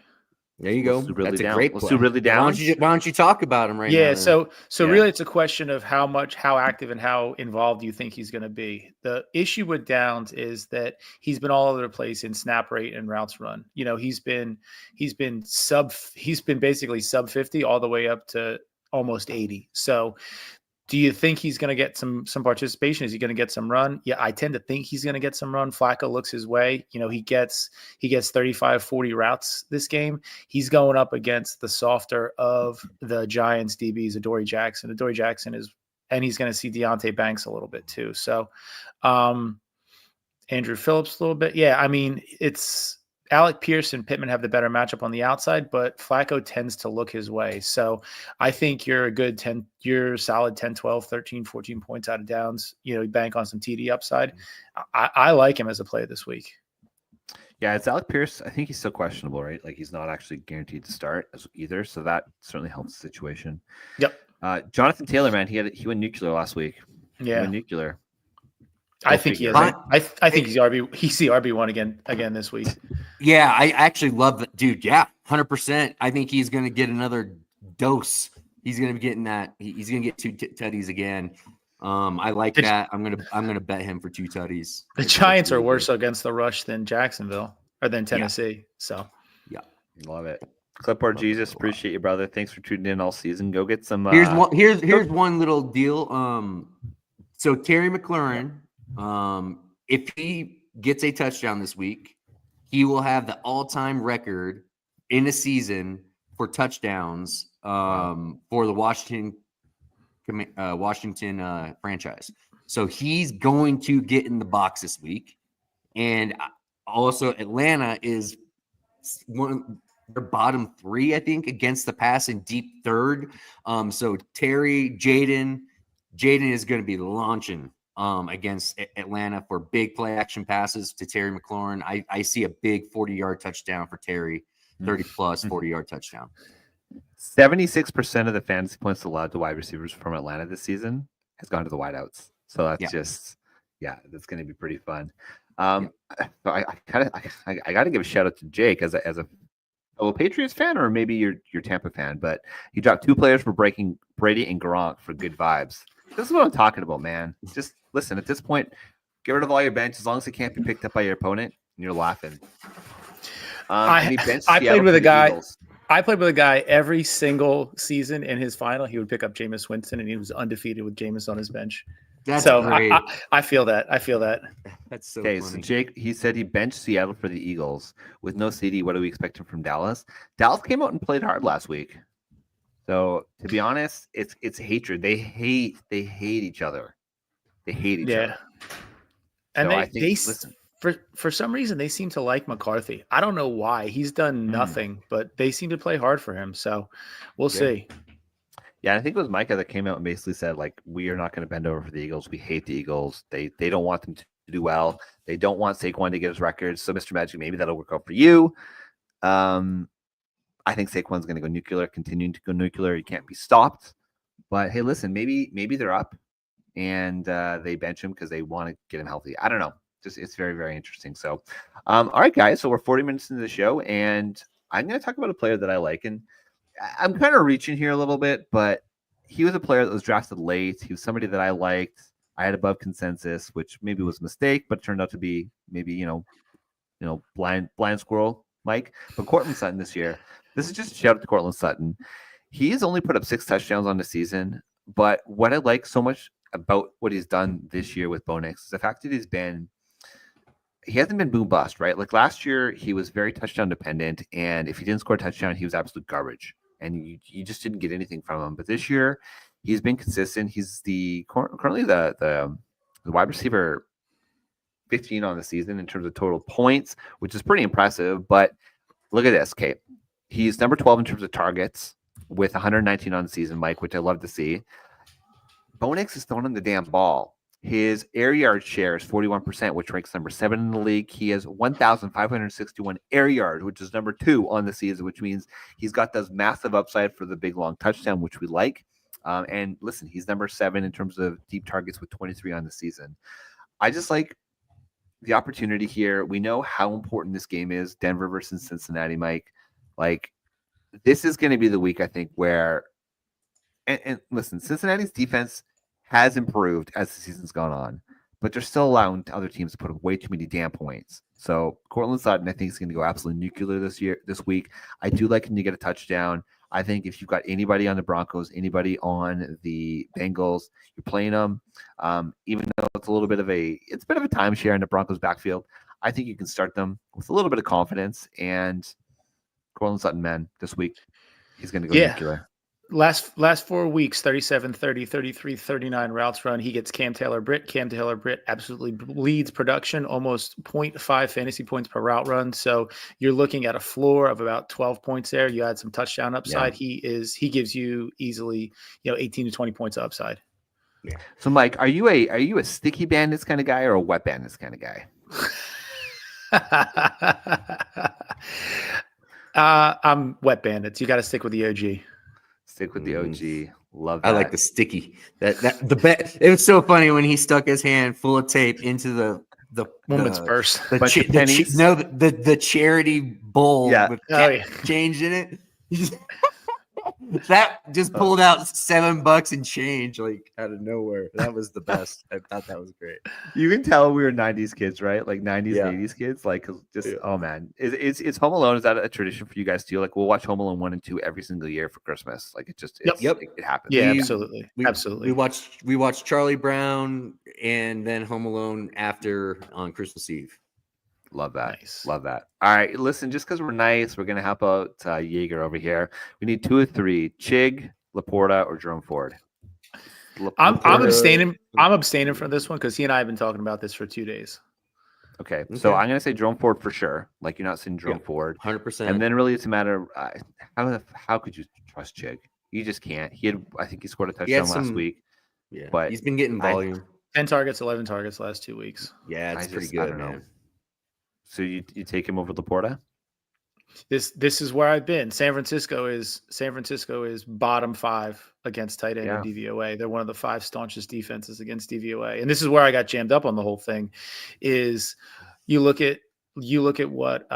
There you go. That's a great play. Let's do Ridley Downs. Why don't you talk about him right now? Yeah. So really, it's a question of how active and how involved you think he's going to be. The issue with Downs is that he's been all over the place in snap rate and routes run. He's been basically sub 50 all the way up to almost 80. So do you think he's going to get some participation? Is he going to get some run? Yeah, I tend to think he's going to get some run. Flacco looks his way. He gets 35, 40 routes this game. He's going up against the softer of the Giants DBs, Adoree Jackson. Adoree Jackson and he's going to see Deonte Banks a little bit too. So Andrew Phillips a little bit. Yeah, I mean, it's Alec Pierce and Pittman have the better matchup on the outside, but Flacco tends to look his way. So I think you're solid 10, 12, 13, 14 points out of Downs. You bank on some TD upside. I like him as a play this week. Yeah, it's Alec Pierce. I think he's still questionable, right? Like he's not actually guaranteed to start either. So that certainly helps the situation. Yep. Jonathan Taylor, man, he went nuclear last week. Yeah. He went nuclear. I think he is. I think he's the RB1 again this week. Yeah, I actually love that, dude. Yeah, 100%. I think he's going to get another dose. He's going to be getting that. He's going to get 2 tutties again. I like that. I'm gonna bet him for 2 tutties. The Giants are worse against the rush than Jacksonville or than Tennessee. Yeah. So yeah, love it. Clipboard Jesus, appreciate you, brother. Thanks for tuning in all season. Go get some. Here's one little deal. So Terry McLaurin. If he gets a touchdown this week, he will have the all-time record in a season for touchdowns for the Washington franchise. So he's going to get in the box this week. And also Atlanta is one of their bottom 3, I think, against the pass and deep third. So Terry, Jaden is going to be launching against Atlanta for big play action passes to Terry McLaurin. I see a big 40-yard touchdown for Terry, 30-plus 40-yard touchdown. 76% of the fantasy points allowed to wide receivers from Atlanta this season has gone to the wideouts. So that's that's going to be pretty fun. So I got to give a shout out to Jake as a fellow Patriots fan, or maybe you're Tampa fan, but he dropped 2 players for breaking Brady and Gronk for good vibes. This is what I'm talking about, man. Just listen, at this point, get rid of all your bench as long as it can't be picked up by your opponent, and you're laughing. I played with a guy. Eagles. I played with a guy every single season in his final. He would pick up Jameis Winston, and he was undefeated with Jameis on his bench. That's great. I feel that. That's so okay. Funny. So Jake, he said he benched Seattle for the Eagles with no CD. What do we expect him from Dallas? Dallas came out and played hard last week. So to be honest, it's hatred. They hate each other. They hate each other. And for some reason they seem to like McCarthy. I don't know why. He's done nothing, but they seem to play hard for him. So we'll see. Yeah, I think it was Micah that came out and basically said, like, we are not going to bend over for the Eagles. We hate the Eagles. They don't want them to do well. They don't want Saquon to get his records. So Mr. Magic, maybe that'll work out for you. I think Saquon's going to go nuclear, continuing to go nuclear. He can't be stopped. But hey, listen, maybe they're up and they bench him because they want to get him healthy. I don't know. it's very, very interesting. So, all right, guys. So we're 40 minutes into the show, and I'm going to talk about a player that I like, and I'm kind of reaching here a little bit, but he was a player that was drafted late. He was somebody that I liked. I had above consensus, which maybe was a mistake, but turned out to be maybe blind squirrel, Mike. But Cortland Sutton this year. This is just a shout out to Cortland Sutton. He has only put up 6 touchdowns on the season, but what I like so much about what he's done this year with Bo Nix is the fact that he hasn't been boom bust, right? Like last year, he was very touchdown dependent, and if he didn't score a touchdown, he was absolute garbage, and you just didn't get anything from him. But this year, he's been consistent. He's currently the wide receiver 15 on the season in terms of total points, which is pretty impressive. But look at this, Kate. He's number 12 in terms of targets with 119 on the season, Mike, which I love to see. Bo Nix is throwing him the damn ball. His air yard share is 41%, which ranks number 7 in the league. He has 1,561 air yards, which is number 2 on the season, which means he's got those massive upside for the big long touchdown, which we like. And listen, he's number 7 in terms of deep targets with 23 on the season. I just like the opportunity here. We know how important this game is, Denver versus Cincinnati, Mike. Like, this is going to be the week, I think, where and listen, Cincinnati's defense has improved as the season's gone on, but they're still allowing other teams to put up way too many damn points. So Cortland Sutton, I think, is going to go absolutely nuclear this week. I do like him to get a touchdown. I think if you've got anybody on the Broncos, anybody on the Bengals, you're playing them. Even though it's a bit of a timeshare in the Broncos backfield, I think you can start them with a little bit of confidence. And Cortland Sutton, man, this week he's going to go nuclear. Last 4 weeks, 37, 30, 33, 39 routes run. He gets Cam Taylor-Britt. Cam Taylor-Britt absolutely leads production, almost 0.5 fantasy points per route run. So you're looking at a floor of about 12 points there. You add some touchdown upside. Yeah. He gives you easily, 18 to 20 points upside. Yeah. So Mike, are you a sticky bandits kind of guy or a wet bandits kind of guy? I'm wet bandits. You got to stick with the OG. Stick with the OG. Love that. I like the sticky. It was so funny when he stuck his hand full of tape into the Woman's purse. The charity bowl with change in it. That just pulled out $7 and change like out of nowhere. That was the best. I thought that was great. You can tell we were 90s kids, right? Like 90s and 80s kids. Like oh man. Is Home Alone, is that a tradition for you guys too? Like we'll watch Home Alone 1 and 2 every single year for Christmas. Like it happens. Yeah, absolutely. Absolutely. We watched Charlie Brown and then Home Alone after on Christmas Eve. Love that. Nice. Love that. All right. Listen, just because we're nice, we're going to help out Jaeger over here. We need 2 or 3, Chig, Laporta, or Jerome Ford. I'm abstaining from this one because he and I have been talking about this for 2 days. Okay. So I'm going to say Jerome Ford for sure. Like you're not saying Jerome Ford. 100%. And then really it's a matter of how could you trust Chig? You just can't. I think he scored a touchdown last week. Yeah. But he's been getting volume. 10 targets, 11 targets last 2 weeks. Yeah, it's pretty good, man. So you take him over Laporta? This is where I've been. San Francisco is bottom 5 against tight end and DVOA. They're one of the 5 staunchest defenses against DVOA. And this is where I got jammed up on the whole thing. Is you look at what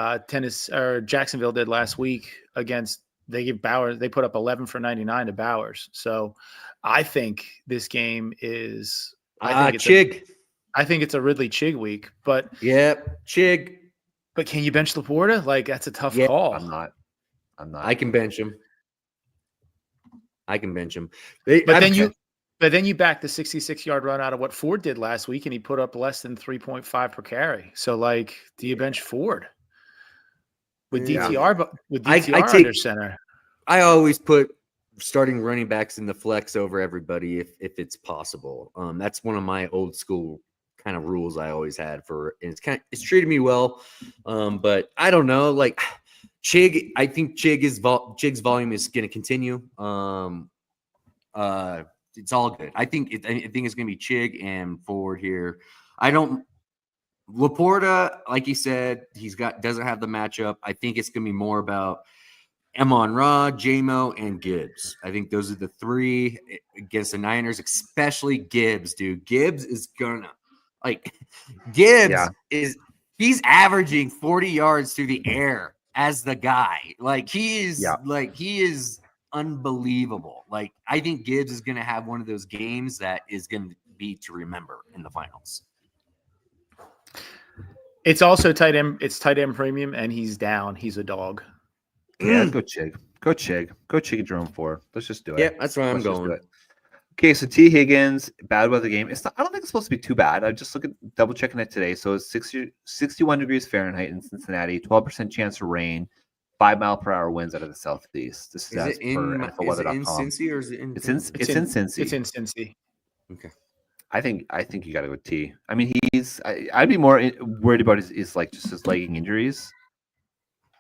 Jacksonville did last week against. They give Bowers. They put up 11 for 99 to Bowers. So I think this game is. I think it's a Ridley Chig week. But Chig. But can you bench Laporta? Like that's a tough call. I'm not. I can bench him. But then you back the 66-yard run out of what Ford did last week, and he put up less than 3.5 per carry. So like, do you bench Ford with DTR? With DTR under center, I always put starting running backs in the flex over everybody if it's possible. That's one of my old school kind of rules I always had and it's treated me well. But I don't know, like Chig, I think Chig's volume is going to continue. It's all good. I think it's going to be Chig and Ford here. Laporta, like you said, doesn't have the matchup. I think it's going to be more about Amon-Ra, J-Mo, and Gibbs. I think those are the 3 against the Niners, especially Gibbs, dude. Gibbs is gonna Like Gibbs Yeah. he's averaging 40 yards through the air as the guy. Like he is unbelievable. Like I think Gibbs is going to have one of those games that is going to be to remember in the finals. It's also tight end. It's tight end premium, and he's down. He's a dog. Yeah, let's go Chig. Go Chig. Go Chig and Jerome 4. Let's just do it. Yeah, that's where I'm Let's just do going. it. Okay, so T. Higgins, bad weather game. It's not. I don't think it's supposed to be too bad. I just double checking it today. So it's 61 degrees Fahrenheit in Cincinnati. 12% chance of rain. 5-mile-per-hour winds out of the southeast. This is as per NFLweather.com. Cincy or is it in? It's in Cincy. It's in Cincy. Okay. I think you got to go T. I mean, I'd be more worried about his like just his legging injuries.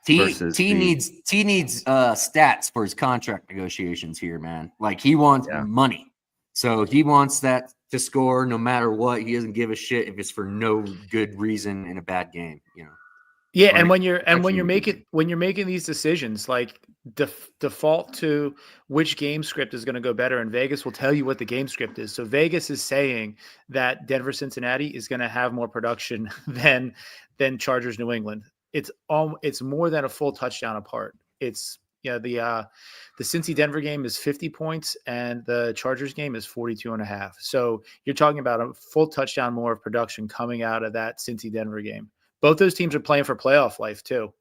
T needs stats for his contract negotiations here, man. Like he wants money, so he wants that to score no matter what. He doesn't give a shit if it's for no good reason in a bad game, you know. Yeah, and when you're making these decisions, like default to which game script is going to go better, and Vegas will tell you what the game script is. So Vegas is saying that Denver Cincinnati is going to have more production than Chargers New England. It's more than a full touchdown apart. It's the Cincy Denver game is 50 points and the Chargers game is 42.5. So you're talking about a full touchdown more of production coming out of that Cincy Denver game. Both those teams are playing for playoff life too.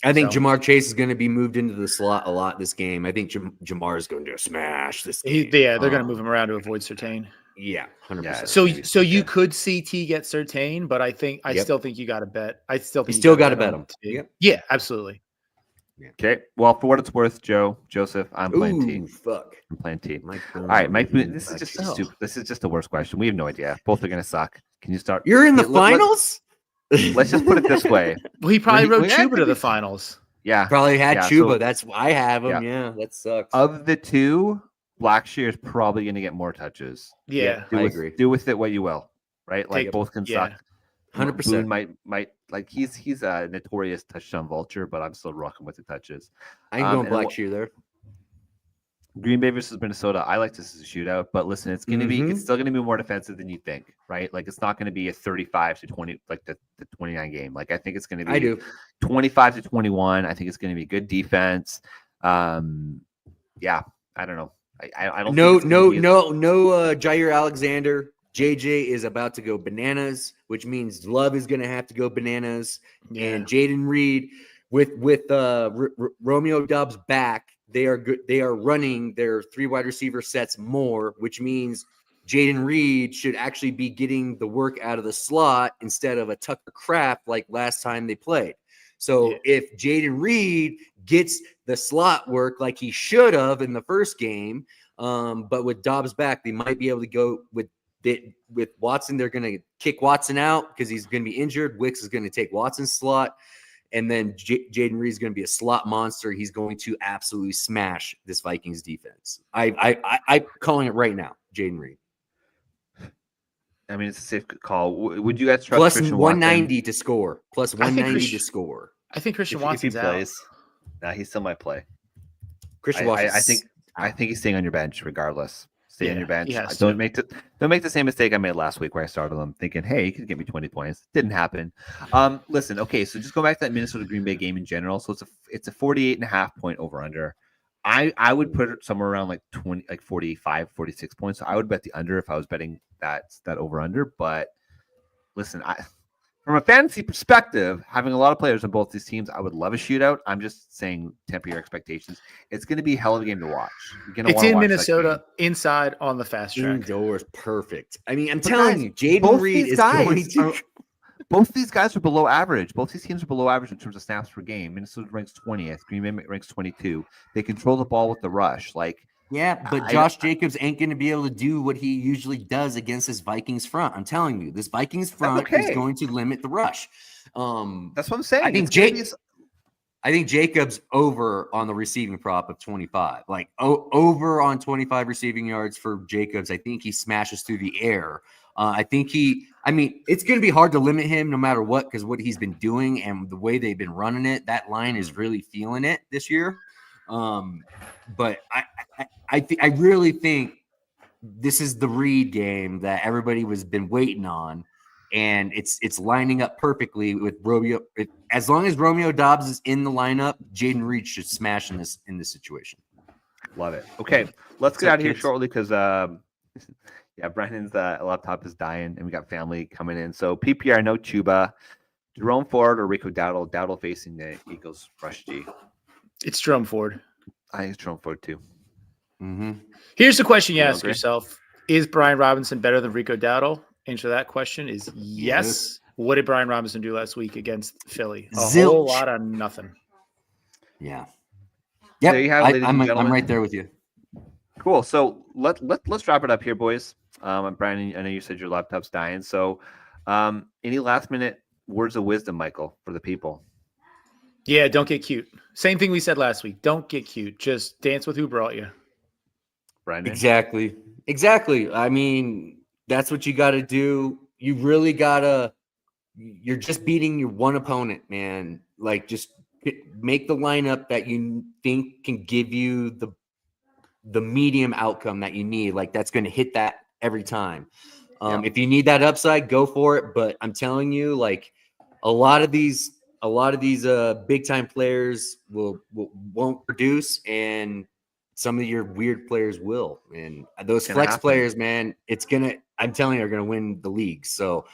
I think Jamar Chase is going to be moved into the slot a lot this game. I think Jamar is going to smash this game. They're going to move him around to avoid Surtain. Yeah, 100%. Yeah. So you could see T get Surtain, but I still think you got to bet. I still think you still got to bet him. Yep. Yeah, absolutely. Okay. Well, for what it's worth, Joseph, I'm playing T. Fuck. I'm playing T. All right, Mike. This is just stupid. This is just the worst question. We have no idea. Both are going to suck. Can you start? You're in the finals. Let's just put it this way. Well, he probably rode Chuba to the finals. Yeah. Probably had Chuba. So, that's why I have him. Yeah, that sucks. Of the two, Blackshear is probably going to get more touches. Yeah, I agree. Do with it what you will, right? Like both can suck. 100%. Might like he's a notorious touchdown vulture, but I'm still rocking with the touches. I'm going Blackshear there. Green Bay versus Minnesota. I like this as a shootout, but listen, it's gonna be it's still gonna be more defensive than you think, right? Like it's not gonna be a 35-20 like the 29 game. Like I think it's gonna be 25-21. I think it's gonna be good defense. Yeah, I don't know. I don't no Jair Alexander. JJ is about to go bananas, which means Love is gonna have to go bananas. Yeah. And Jaden Reed with Romeo Doubs back. They are good. They are running their 3 wide receiver sets more, which means Jaden Reed should actually be getting the work out of the slot instead of a Tucker Kraft like last time they played. So if Jaden Reed gets the slot work like he should have in the first game, but with Dobbs back, they might be able to go with Watson. They're going to kick Watson out because he's going to be injured. Wicks is going to take Watson's slot. And then Jaden Reed is going to be a slot monster. He's going to absolutely smash this Vikings defense. I'm calling it right now, Jaden Reed. I mean, it's a safe call. Would you guys trust plus Christian 190 Watson? To score? Plus 190 to score. I think Christian Watson's if he plays, out. He still might play. Christian Watson. I think he's staying on your bench regardless. Stay on your bench. Don't make the same mistake I made last week where I started him thinking, hey, he could get me 20 points. Didn't happen. Listen, okay, so just go back to that Minnesota Green Bay game in general. So it's a 48.5 point over under. I would put it somewhere around like 45, 46 points. So I would bet the under if I was betting that over under. But listen, from a fantasy perspective, having a lot of players on both these teams, I would love a shootout. I'm just saying temper your expectations. It's going to be a hell of a game to watch. It's in Minnesota, inside on the fast track. Indoors, perfect. I mean, I'm telling you, Jaden Reed is going to. Both these guys are below average. Both these teams are below average in terms of snaps per game. Minnesota ranks 20th. Green Bay ranks 22. They control the ball with the rush. Yeah, but Josh Jacobs ain't going to be able to do what he usually does against this Vikings front. I'm telling you, this Vikings front is going to limit the rush. That's what I'm saying. I think Jacobs over on the receiving prop of 25. Over on 25 receiving yards for Jacobs. I think he smashes through the air. It's going to be hard to limit him no matter what because what he's been doing and the way they've been running it, that line is really feeling it this year. But I really think this is the Reed game that everybody was been waiting on. and it's lining up perfectly with Romeo. As long as Romeo Dobbs is in the lineup, Jaden Reed should smash in this situation. Love it. Okay, let's get out of here shortly because Brandon's laptop is dying and we got family coming in. So PPR, no Chuba, Jerome Ford or Rico Dowdle. Dowdle facing the Eagles rush G. It's Jerome Ford. I think it's Jerome Ford too. Mm-hmm. Here's the question you ask yourself: is Brian Robinson better than Rico Dowdle? Answer to that question is yes. What did Brian Robinson do last week against Philly? Whole lot of nothing. Yeah. Yep. There you have it, I'm right there with you. Cool. So let's wrap it up here, boys. Brandon, I know you said your laptop's dying. So any last minute words of wisdom, Michael, for the people? Yeah, don't get cute. Same thing we said last week. Don't get cute. Just dance with who brought you. Brandon? Exactly. I mean, that's what you got to do. You really got to – you're just beating your one opponent, man. Like, just make the lineup that you think can give you the medium outcome that you need. Like, that's going to hit that every time. If you need that upside, go for it. But I'm telling you, like, a lot of these big time players won't produce, and some of your weird players will. And those flex players, man, I'm telling you, are gonna win the league. So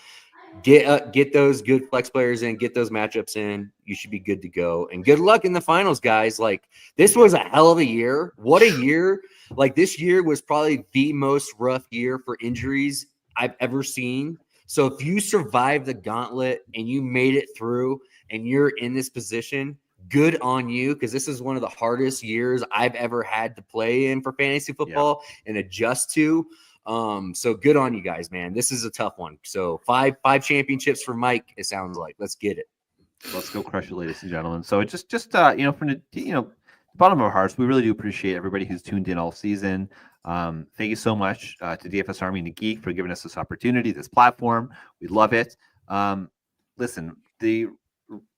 get those good flex players in, get those matchups in. You should be good to go. And good luck in the finals, guys. Like, this was a hell of a year. What a year! Like, this year was probably the most rough year for injuries I've ever seen. So if you survived the gauntlet and you made it through and you're in this position, good on you, because this is one of the hardest years I've ever had to play in for fantasy football and adjust to. So good on you guys, man. This is a tough one. So five championships for Mike, it sounds like. Let's get it. Let's go crush it, ladies and gentlemen. So just from the bottom of our hearts, we really do appreciate everybody who's tuned in all season. Thank you so much to DFS Army and the Geek for giving us this opportunity, this platform. We love it. Listen, the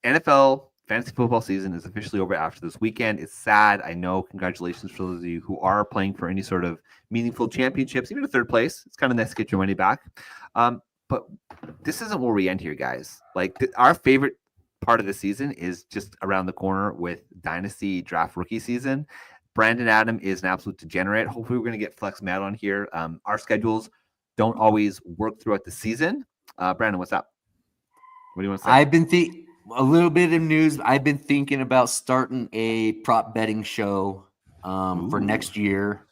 NFL fantasy football season is officially over after this weekend. It's sad. I know. Congratulations for those of you who are playing for any sort of meaningful championships, even a third place. It's kind of nice to get your money back. But this isn't where we end here, guys. Like, our favorite part of the season is just around the corner with Dynasty Draft Rookie season. Brandon Adam is an absolute degenerate. Hopefully we're going to get Flex Matt on here. Our schedules don't always work throughout the season. Brandon, what's up? What do you want to say? I've been a little bit of news. I've been thinking about starting a prop betting show for next year.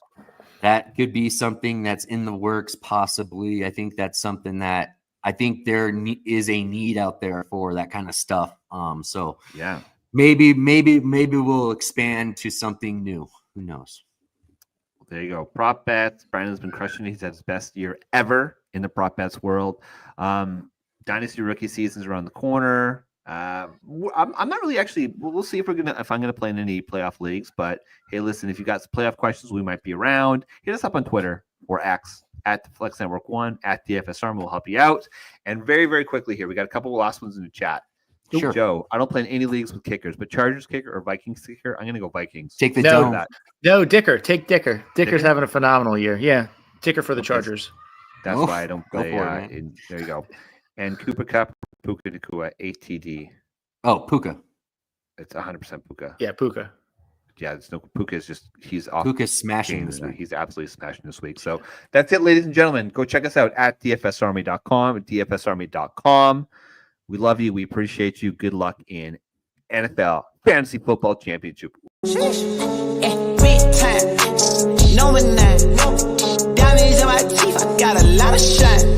That could be something that's in the works, possibly. I think that's something that I think there is a need out there for that kind of stuff. So yeah, maybe we'll expand to something new. Who knows? There you go. Prop bets. Brandon's been crushing it. He's had his best year ever in the prop bets world. Dynasty rookie season's around the corner. I'm not really actually. We'll see if I'm gonna play in any playoff leagues. But hey, listen, if you got some playoff questions, we might be around. Hit us up on Twitter or X at the Flex Network 1 at DFSR. We'll help you out. And very, very quickly here, we got a couple of last ones in the chat. Sure. Joe, I don't play in any leagues with kickers, but Chargers kicker or Vikings kicker, I'm gonna go Vikings. Take the dome. No, Dicker. Take Dicker. Dicker's having a phenomenal year. Yeah, Dicker for the Chargers. That's why I don't play. There you go. And Cooper Cup, Puka Nakua, ATD. Oh, Puka. It's 100% Puka. Yeah, Puka. Yeah, it's no Puka is just he's off. Puka's smashing this week. He's absolutely smashing this week. So that's it, ladies and gentlemen. Go check us out at dfsarmy.com, dfsarmy.com. We love you. We appreciate you. Good luck in NFL Fantasy Football Championship. Big time, knowing that diamonds in my teeth, I got a lot of shine.